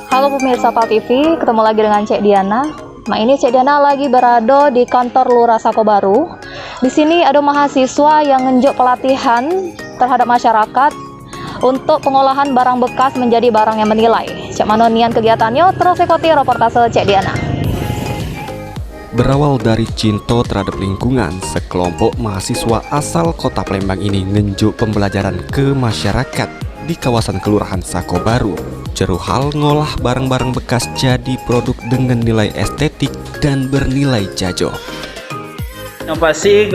Halo pemirsa PAL TV, ketemu lagi dengan Cek Diana. Nah, ini Cek Diana lagi berada di kantor Lurah Sakobaru. Di sini ada mahasiswa yang ngenjuk pelatihan terhadap masyarakat untuk pengolahan barang bekas menjadi barang yang menilai. Cek manonian kegiatannya, terus ikuti reportase Cek Diana. Berawal dari cinta terhadap lingkungan, sekelompok mahasiswa asal kota Palembang ini ngenjuk pembelajaran ke masyarakat di kawasan Kelurahan Sakobaru. Jeru hal ngolah barang-barang bekas jadi produk dengan nilai estetik dan bernilai jajo. Inovasi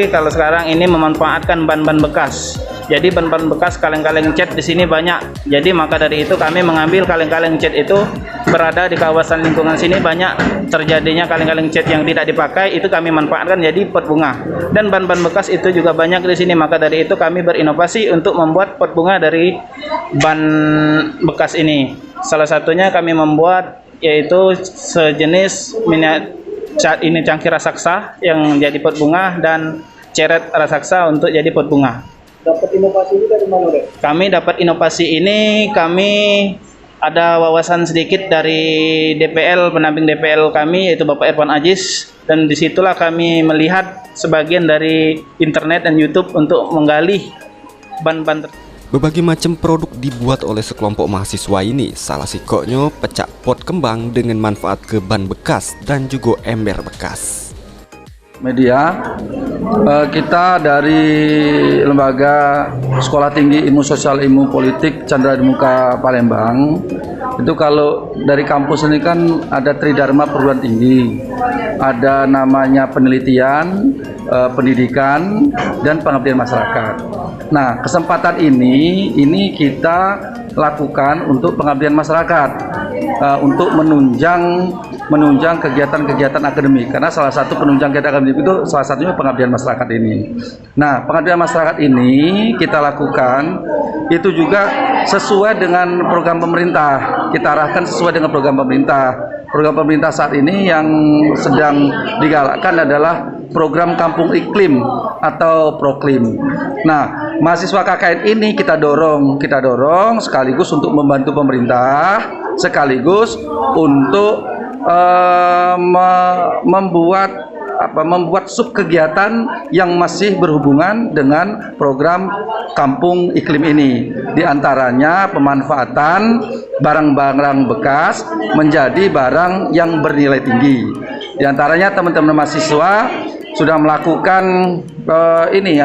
kalau sekarang ini memanfaatkan ban-ban bekas. Jadi ban-ban bekas kaleng-kaleng cat di sini banyak. Jadi maka dari itu kami mengambil kaleng-kaleng cat itu berada di kawasan lingkungan sini banyak terjadinya kaleng-kaleng cat yang tidak dipakai, itu kami manfaatkan jadi pot bunga. Dan ban-ban bekas itu juga banyak di sini. Maka dari itu kami berinovasi untuk membuat pot bunga dari ban bekas ini. Salah satunya kami membuat yaitu sejenis ini cangkir raksasa yang jadi pot bunga dan ceret raksasa untuk jadi pot bunga. Dapat inovasi ini dari mana, Dek? Kami dapat inovasi ini, kami ada wawasan sedikit dari DPL, pendamping DPL kami yaitu Bapak Irfan Ajis, dan disitulah kami melihat sebagian dari internet dan YouTube untuk menggali ban-ban tersebut. Berbagai macam produk dibuat oleh sekelompok mahasiswa ini. Salah sikoknya pecak pot kembang dengan manfaat ke ban bekas dan juga ember bekas. Media, kita dari Lembaga Sekolah Tinggi Ilmu Sosial Ilmu Politik Chandra di Muka Palembang, itu kalau dari kampus ini kan ada Tridharma Perguruan Tinggi, ada namanya penelitian, pendidikan, dan pengabdian masyarakat. Nah, kesempatan ini kita lakukan untuk pengabdian masyarakat, untuk menunjang kegiatan-kegiatan akademik, karena salah satu penunjang kegiatan akademik itu salah satunya pengabdian masyarakat ini. Nah, pengabdian masyarakat ini kita lakukan itu juga sesuai dengan program pemerintah. Kita arahkan sesuai dengan program pemerintah. Program pemerintah saat ini yang sedang digalakkan adalah program Kampung Iklim atau Proklim. Nah, mahasiswa KKN ini kita dorong sekaligus untuk membantu pemerintah, sekaligus untuk membuat sub kegiatan yang masih berhubungan dengan program Kampung Iklim ini. Di antaranya pemanfaatan barang-barang bekas menjadi barang yang bernilai tinggi. Di antaranya teman-teman mahasiswa sudah melakukan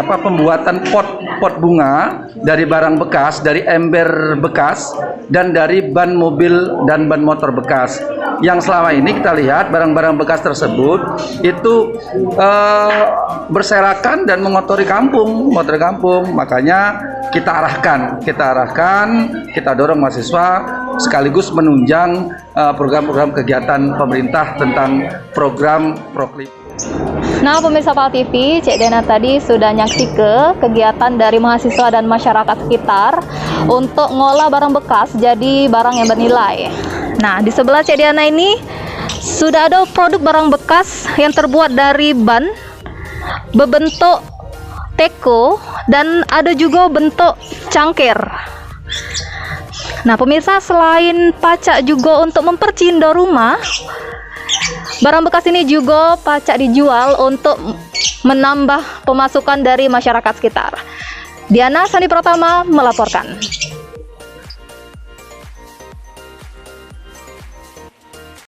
pembuatan pot bunga dari barang bekas, dari ember bekas, dan dari ban mobil dan ban motor bekas. Yang selama ini kita lihat barang-barang bekas tersebut itu berserakan dan mengotori kampung. Makanya kita arahkan, kita dorong mahasiswa sekaligus menunjang program-program kegiatan pemerintah tentang program Proklim. Nah, pemirsa PAL TV, Cek Diana tadi sudah nyaksi ke kegiatan dari mahasiswa dan masyarakat sekitar untuk ngolah barang bekas jadi barang yang bernilai. Nah, di sebelah Cek Diana ini sudah ada produk barang bekas yang terbuat dari ban berbentuk teko dan ada juga bentuk cangkir. Nah, pemirsa, selain pacak juga untuk mempercinda rumah, barang bekas ini juga pacak dijual untuk menambah pemasukan dari masyarakat sekitar. Diana Sandi Pratama melaporkan.